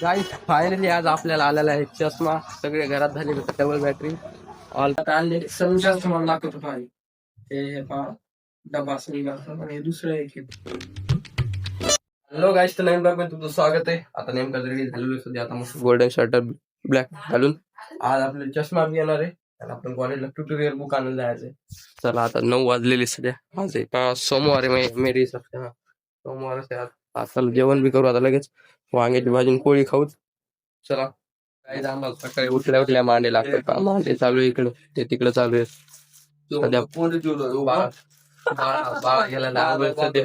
गाईस finally आज आपल्याला आलेला आहे चष्मा. सगळे घरात झाले डबल बॅटरी ऑल आणले. समजा तुम्हाला दाखवतो पाहिजे हे पहा डबा असेल आणि दुसरं एक. हॅलो गाईस, तर नवीन ब्लॉग मध्ये तुमचं स्वागत आहे. आता नेमका रेडी झालेलो सध्या. आता मस्त गोल्डन शर्ट ब्लॅक घालून आज आपले चष्मा बी येणार आहे आणि आपण कॉलेजला ट्युटोरियल बुक आणायला जायचंय. चला आता 9 वाजलेली सध्या. आज आहे सोमवार आहे, मेरी सोमवार आहे आज. चला जेवण बी करू आता लगेच. वांग्याची भाजी आणि पोळी खाऊच. चला काय आम्हाला सकाळी उठल्या उठल्या मांडे लागतात. मांडे चालू आहे इकडं, ते तिकडं चालू आहे सध्या. बाळा गेला ना सध्या.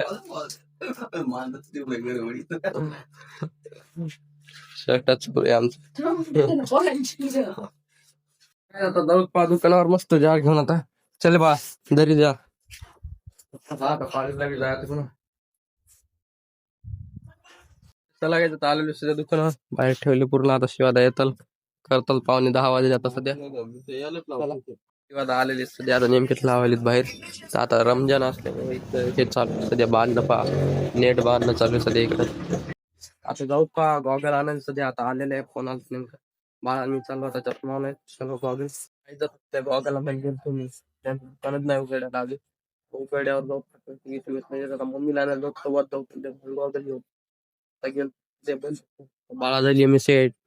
शर्टाच आमचं. आता जाऊ दुकानावर मस्त जार घेऊन. आता चल बा दरी जा. कॉलेजला जायचं ना. चला काय आता आलेलो सध्या दुकानावर. बाहेर ठेवले पूर्ण. आता शिवादा येताल करताल. 9:45 वाजले आता सध्या. शिवादा आलेले सध्या. आता नेमकेच लावायलेत बाहेर. तर आता रमजान असल्यामुळे हे चालू सध्या. बांधणं नेट बांधणं चालू सध्या इकडं. आता जाऊ का गॉगल आणायला सध्या. आता आलेले आहे फोन आला नेमका. बाळा मी चाललो आता चष्मा नाही सर्व गॉगल. त्या गॉगलला म्हणजे तुम्ही दुकानात नाही उघड्याला आले. उघड्यावर जाऊ आता मम्मीला आणायला जाऊ. सोबत जाऊ गॉगल घेऊन. बाळा झाली मी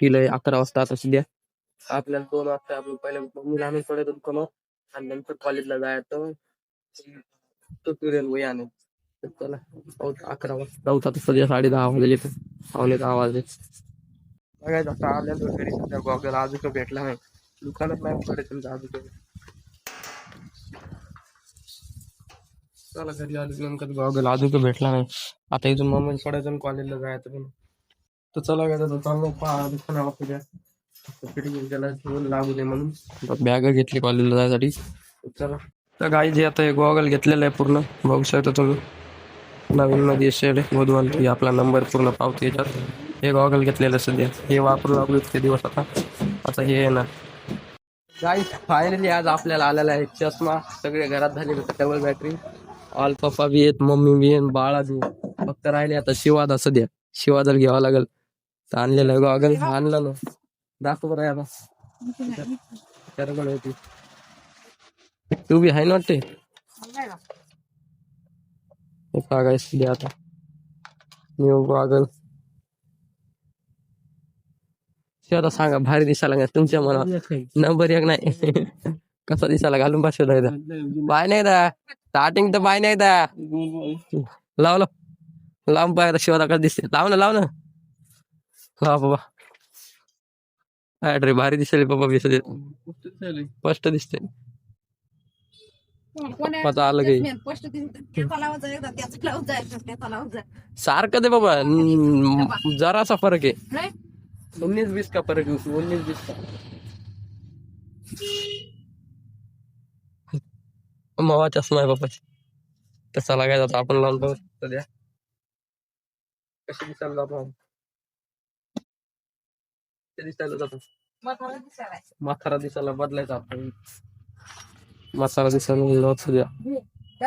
टीला 11 वाजता. आता सध्या आपल्याला 2 वाजता आपण पहिले मम्मीला आणून पडायचं दुकानावर आणि नंतर कॉलेजला जायचं ट्युटोरियल वही आणेल. चला 11 वाजता जाऊ. आता सध्या 10:30 वाजले. 9:45 वाजले. बघायचं आता आल्यानंतर घरी सध्या गॉगल अजून भेटला नाही. दुकानात नाही पडायचं तुमचं अजून. चला घरी आलो नेमकं गॉगल अजून भेटला नाही. आता इथून मम्मी पडायचं कॉलेजला जायचं पण. तर चला काय चाललो दुकानावर फिटिंग त्याला लागू नये म्हणून बॅग घेतली कॉलेजला जायसाठी. चला तर गाई जे आता गॉगल घेतलेलं आहे पूर्ण. बघू शकता तुम्ही नवीन मध्ये शेड बोधवाल की आपला नंबर पूर्ण पावते याच्यात. हे गॉगल घेतलेलं सध्या. हे वापरून लागलो इतके दिवस. आता हे आहे ना गाईस फायनली आज आपल्याला आलेला आहे चष्मा. सगळे घरात झाले डबल बॅटरी ऑल. पप्पा बी येत, मम्मी बी येत, बाळा बी. फक्त राहिले आता शिवादा सध्या. शिवादाला घ्यावा लागेल. तर आणलेलं गॉगल आणलं ना. दाखव बरं आता होती. तू बी आहे ना वाटते. सध्या आता न्यू गॉगल. शिवादा सांगा भारी दिसायला का तुमच्या मनात. नंबर 1 नाही. कसा दिसायला घालून पाहिजे बाय नाही दा. स्टार्टिंग तर बाय नाही दा. लाव लांब पाय शिवादा कसं दिसते. लाव ना लाव बाबा. रे भारी दिसेल बाबा. स्पष्ट दिसते. माझा आलं काही सारखं ते बाबा. जरासा फरक आहे. 19-20 का फरक आहे. 19-20 का मावा चष्मा आहे बाबाची. तसा लागायचा आता आपण लावून बघ सध्या कशी दिसायला आपण. दिसायला जातो म्हातारा दिसायला बदलायचा आपण. मसाला दिसायला सध्या.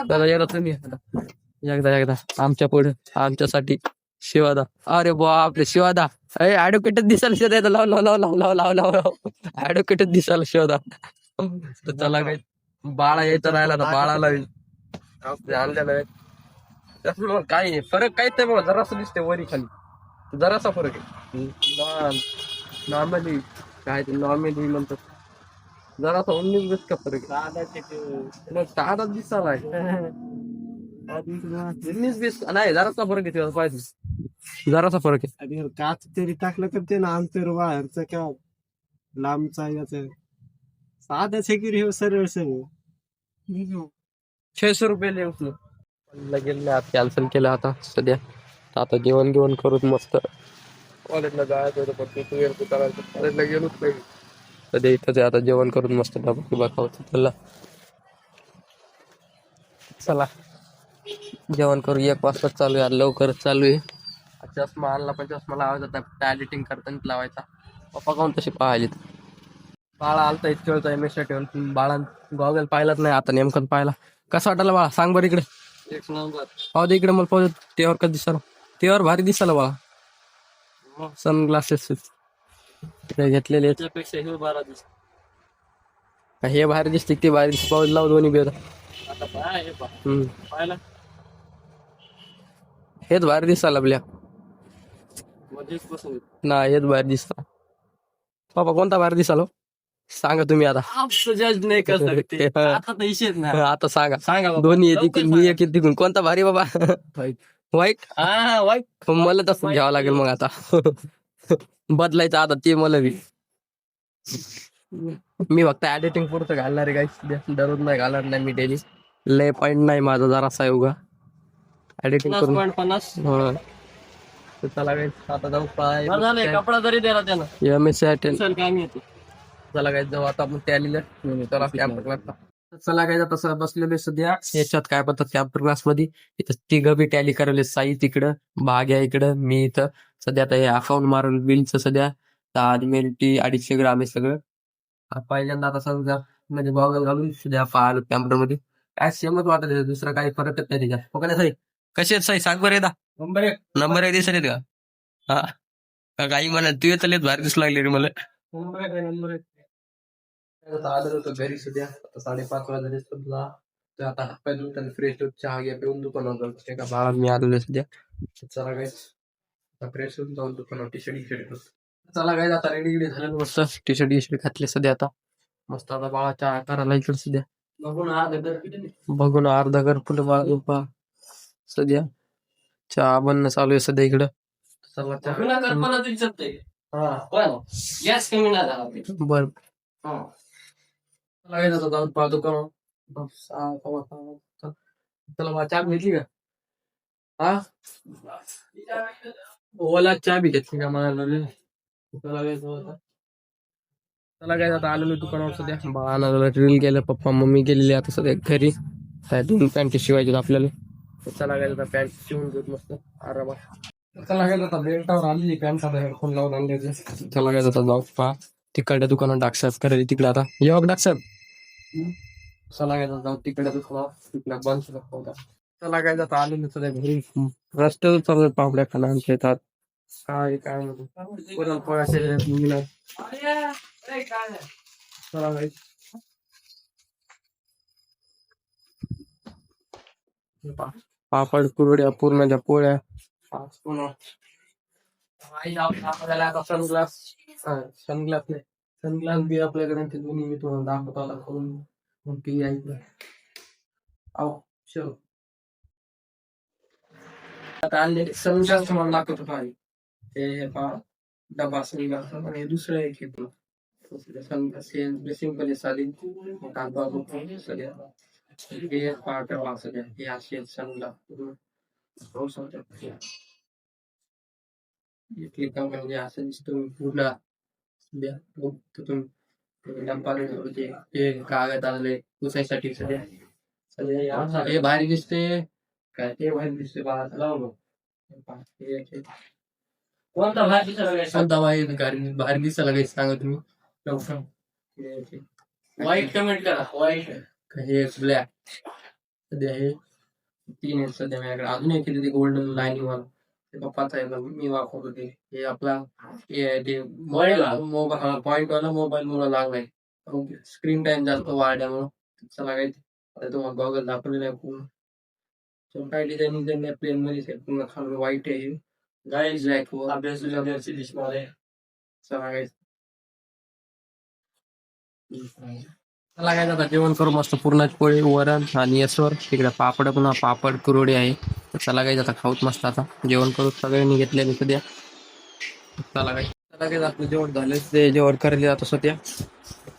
दादा एकदा तुम्ही एकदा आमच्या पुढे आमच्यासाठी शिवादा. अरे बापरे शिवादा. अरे ऍडव्होकेटच दिसायला शिवादा. लाव लाव लाव लाव लाव लाव लाव लाव ऍडव्होकेटच दिसायला शिवादा. तर चला काही बाळा यायचं राहिला तर बाळाला आणलेलं आहे. त्याच्यामुळे काही फरक काहीच नाही बाबा. जरासं दिसते वरी खाली. जरासा फरक आहे. नॉर्मली काय ते नॉर्मली म्हणतात. जरासा 19-20 का फरक आहे. साधा दिसायला 19-20 नाही. जरासा फरक आहे. पाहिजे जरासा फरक आहे. काच तरी टाकलं तर ते ना अंतर बाहेरचं किंवा लांबचा याच साधा सेक्युर सरळ सरळ 600 रुपये गेले. कॅन्सल केलं आता सध्या. आता जेवण करून मस्त कॉलेजला जायचं होतं पण कॉलेजला गेलोच नाही सध्या. इथंच आता जेवण करून मस्त डबा खावतो त्याला. चला जेवण करू. 1 वाजता चालू आहे. लवकरच चालू आहे. चष्मा आणला पण चष्मा लावायचा. एडिटिंग करताना लावायचा. पप्पा काऊन तशी पाहिली. बाळा आलता इतकेळचा एमएसच्या ठेवून. बाळा गॉगल पाहिलाच नाही. आता नेमकं पाहिला. कसं वाटायला बाळा सांग बरं इकडे. एक नंबर. पाहू दे इकडे मला. पाहू दे तेवर कसं दिसायला. तेवर भारी दिसायला बाळा. सनग्लासेस घेतलेले आहेत. त्यापेक्षा हे बारा दिवस हे भारी दिसते ते भारी दिसते. पाऊस लाव दोन्ही बी आता. आता पाय हे हम्म. पाहायला हेच भारी दिसायला आपल्या मध्येच बसून ना. हेच भारी दिसता. बाबा कोणता भारी दिसालो सांगा तुम्ही आता. जज नाही कर सकते आता तर इशेच ना. आता सांगा सांगा बाबा. दोन्ही लवकर मी एक तिकून कोणता भारी बाबा. वाईट हा वाईट मला तसं घ्यावं लागेल मग आता. बदलायचं आता ते मला बी. मी फक्त एडिटिंग पुरतं घालणार आहे काही दररोज नाही घालणार नाही मी डेली. लय पॉईंट नाही माझा जरासा आहे उगा एडिटिंग करून. 50 हा. तर चला guys, आता जाऊ पाय झालं कपडा जरी दिला त्यानं MSc अटेंड. चल काय मी येतो. चला काय जाऊ आता आपण ते आलेलं. चला कॅम्प्युटर क्लासला. चला काय तसं बसलेलो सध्या याच्यात काय पद्धत कॅम्प्युटर क्लास मध्ये. इथं तिघं बी टॅली करायला. साई तिकडं, भाग्या इकडं, मी इथं. सध्या आता हे अकाउंट मारून बिलचं सध्या 250 ग्राम आहे सगळं. पहिल्यांदा आता समजा म्हणजे गॉगल घालून सध्या पाहिलं कॅम्प्युटर मध्ये काय सेमच वाटत आहे. दुसरा काही फरकच नाही त्याच्यात. हो का नाही साई? कशी आहेत साई सांग बरं एकदा. नंबर एक दिसत का? हा का काही म्हणा तू येत भारी दिसू लागले रे मला. आता आलं होतं घरी सध्या आता 5:30 वाजले समजा. तर आता हातपाय धुवून फ्रेश होऊन चहा घ्या पिऊन दुकानावर एका बाळा मी आलेलो सध्या. चला काय आता फ्रेश होऊन जाऊन दुकानावर टी शर्ट चला काय आता रेडी गिडी झालं मस्त. टी शर्ट घातले सध्या आता मस्त. आता बाळा चहा करायला इकडे सध्या बघून अर्धा घर फुलं बाळा सध्या चहा बनणं चालू आहे सध्या इकडं. चला गॅस कमी नाही झाला बर जाऊन पाहतो का. चला मला चहा घेतली का? हा ओला चहा बी घेतली का मला. चला काय आता आलेलो दुकानावर सध्या. बाळाला ड्रिल गेलं. पप्पा मम्मी गेलेली आता सध्या घरी. काय 2 पॅन्ट शिवायचे आपल्याला. चला काय आता पॅन्ट शिवून घेत मस्त आरामात. चला काय आता बेल्टावर आलेली पॅन्ट आता हेडफोन लावून आणले होते. चला काय आता जाऊ पहा तिकडल्या दुकानात डाकसाहेब करायला तिकडे आता येऊ डाकसाहेब. चला काय जाऊ तिकडे दुकानावर तिकडे बंद होता. चला काय आता आलेलं सध्या घरी. रस्त्यावर चालू पापड्या खाना आमच्या येतात. काय काय म्हणतो पुरणपोळ्या मुलीला. चला काय पापड कुरड्या पूर्णाच्या पोळ्या. आपल्याला आता सनग्लास नाही सनग्लास बी आपल्याकडे ते दोन्ही मी तुम्हाला दाखवतो आता करून. मग ती ऐकलं अहो चलो आता आणले सनग्लास तुम्हाला दाखवतो काय ते डबा सनग्लास आणि दुसरं एक सनग्लास हे सिंपल साधी सगळ्या हे पार्ट सगळ्या हे असे सनग्लास म्हणजे असं दिसतो पूर्ण ते कागद आले पुसायसाठी सध्या सध्या हे भारी दिसते काय ते भारी दिसते कोणता भारी दिसायला काही सांगा तुम्ही लवकर. वाईट कमेंट करा. वाईट हे ब्लॅक सध्या हे 3 आहेत सध्या माझ्याकडे. अजून एक ते गोल्डन लाईनिंग वाला ते पप्पाचा आहे मी वापरतो ते. हे आपला मोबाईल पॉईंट वाला मोबाईल मुळे लागलाय. स्क्रीन टाइम जास्त वाढल्यामुळं. चला काय तुम्हाला गॉगल दाखवलेला आहे पूर्ण. काय डिझाईनिंग त्यांनी प्लेन मध्ये पूर्ण खालून व्हाईट आहे. गाईज ब्लॅक अभ्यास दिसणार. चला काय चला काय आता जेवण करू मस्त. पुरणाची पोळी वरण आणि यसवर तिकडे पापड पुन्हा पापड कुरवडी आहे. चला काय आता खाऊत मस्त. आता जेवण करू सगळ्यांनी घेतले सध्या. चला काय आपलं जेवण झालं ते जेवण करायला जातो सध्या.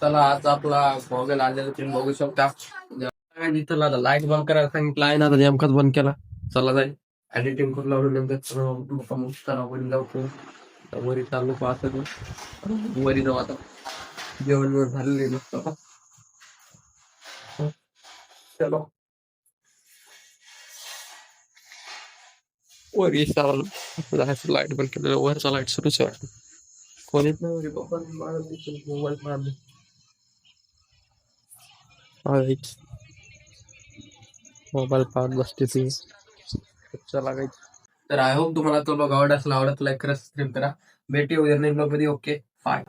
चला आज आपला गॉगल आलेला तुम्ही बघू शकता. चला आता लाईट बंद करायला सांगितलं आहे ना आता नेमकाच बंद केला. चला जाईल एडिटिंग करून लावलं नंतर वरी लावतो वरी चालू पाहतो वरी जाऊ आता. जेवण झालेलं आहे मस्त आता. चलो वर लाईट बंद केलेलं. वरचा लाईट सुरूच आहे. कोणीच नाही पप्पा मोबाईल मारले. मोबाईल पाहत बसते ती. चला काही तर आय होप तुम्हाला तो ब्लॉग आवडला. लाईक करा सबस्क्राईब करा. भेटूया उद्या नवीन ब्लॉग मध्ये. Okay bye.